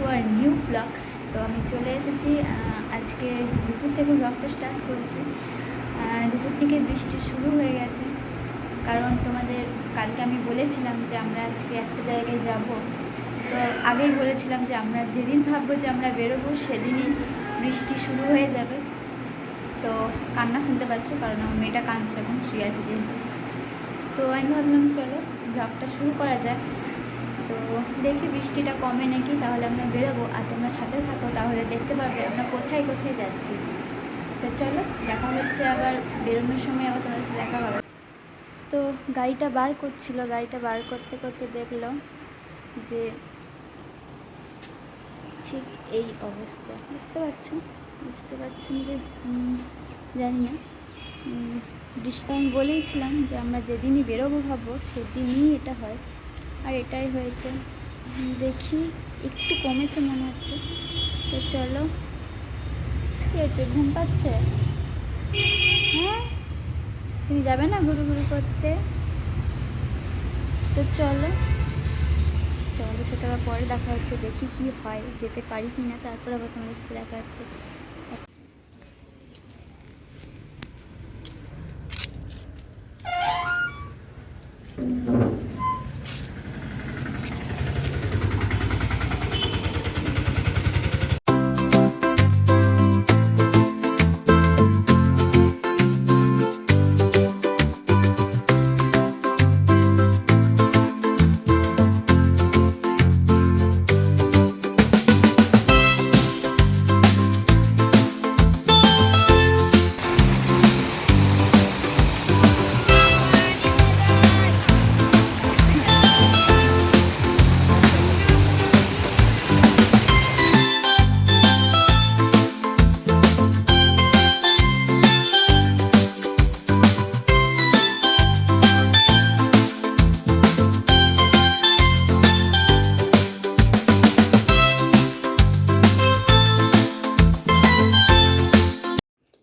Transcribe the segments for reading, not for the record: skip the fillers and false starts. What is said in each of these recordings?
Our new blog. তো আমি চলে এসেছি, আজকে দুপুর থেকে ব্লগটা স্টার্ট করছি। দুপুর থেকে বৃষ্টি শুরু হয়ে গেছে, কারণ তোমাদের কালকে আমি বলেছিলাম যে আমরা আজকে একটা জায়গায় যাব। তো আগেই বলেছিলাম যে আমরা যেদিন ভাববো যে আমরা বেরোবো সেদিনই বৃষ্টি শুরু হয়ে যাবে। তো কান্না শুনতে পাচ্ছ, কারণ আমার মেয়েটা কাঁদছে, এখন শুয়ে আছে যেহেতু। তো আমি ভাবলাম চলো ব্লগটা শুরু করা যায়। তো দেখি বৃষ্টিটা কমে নাকি, তাহলে আমরা বেরোবো। আর তোমরা সাথে থাকো, তাহলে দেখতে পারবে আমরা কোথায় কোথায় যাচ্ছি। তো চলো, দেখা হচ্ছে আবার বেরোনোর সময়, আবার তোমাদের সাথে দেখা হবে। তো গাড়িটা বার করছিল, গাড়িটা বার করতে করতে দেখলো যে ঠিক এই অবস্থা। বুঝতে পারছো যে জানি না, বৃষ্টি আমি বলেইছিলাম যে আমরা যেদিনই বেরোবো ভাববো সেদিনই এটা হয়, আর এটাই হয়েছে। দেখি একটু কমেছে মনে হচ্ছে। তো চলো, কী হচ্ছে, ঘুম পাচ্ছে? হ্যাঁ, তুমি যাবে না ঘুরু করতে? তো চলো, তোমাদের সাথে আবার পরে দেখা হচ্ছে। দেখি কি হয়, যেতে পারি কি না, তারপর আবার তোমাদের সাথে দেখা হচ্ছে।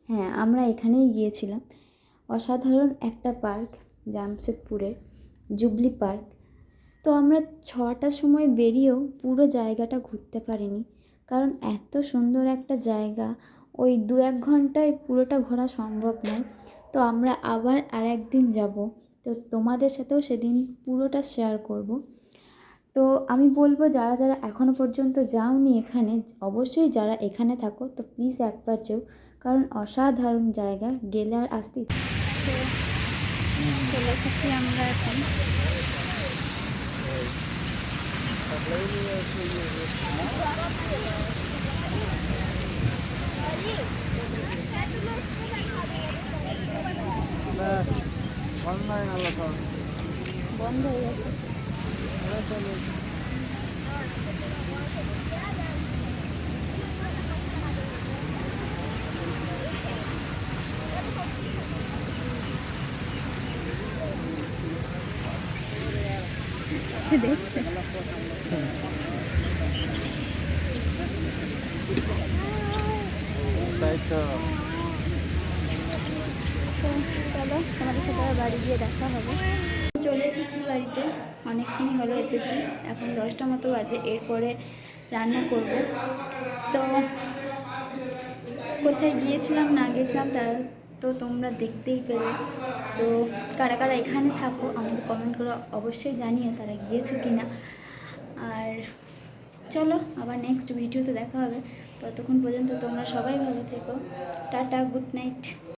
হ্যাঁ, আমরা এখানেই গিয়েছিলাম। অসাধারণ একটা পার্ক, জামশেদপুরের জুবলি পার্ক। তো আমরা 6টার সময় বেরিয়েও পুরো জায়গাটা ঘুরতে পারিনি, কারণ এত সুন্দর একটা জায়গা, ওই 2-1 ঘন্টায় পুরোটা ঘোরা সম্ভব নয়। তো আমরা আবার আরেকদিন যাব, তো তোমাদের সাথেও সেদিন পুরোটা শেয়ার করব। তো আমি বলবো যারা যারা এখনও পর্যন্ত যাওনি এখানে, অবশ্যই যারা এখানে থাকো তো প্লিজ একবার যেও, কারণ অসাধারণ জায়গা, গেলে আর আসতে চলে এসেছি আমরা এখন। বন্ধ হয়ে গেছে। দেখছে তাই তো। চলো, তোমাদের সাথে বাড়ি গিয়ে দেখা হবে। চলে এসেছি বাড়িতে, অনেকক্ষণই হলো এসেছি, এখন 10টা মতো বাজে। এরপরে রান্না করব। তো কোথায় গিয়েছিলাম না গিয়েছিলাম তা তো তোমরা দেখতেই পেলে। তো কারা কারা এখানে থাকো আমাকে কমেন্ট করে অবশ্যই জানিয়ে তারা গিয়েছো কি না। আর চলো, আবার নেক্সট ভিডিওতে দেখা হবে। ততক্ষণ পর্যন্ত তোমরা সবাই ভালো থেকো। Tata, good night.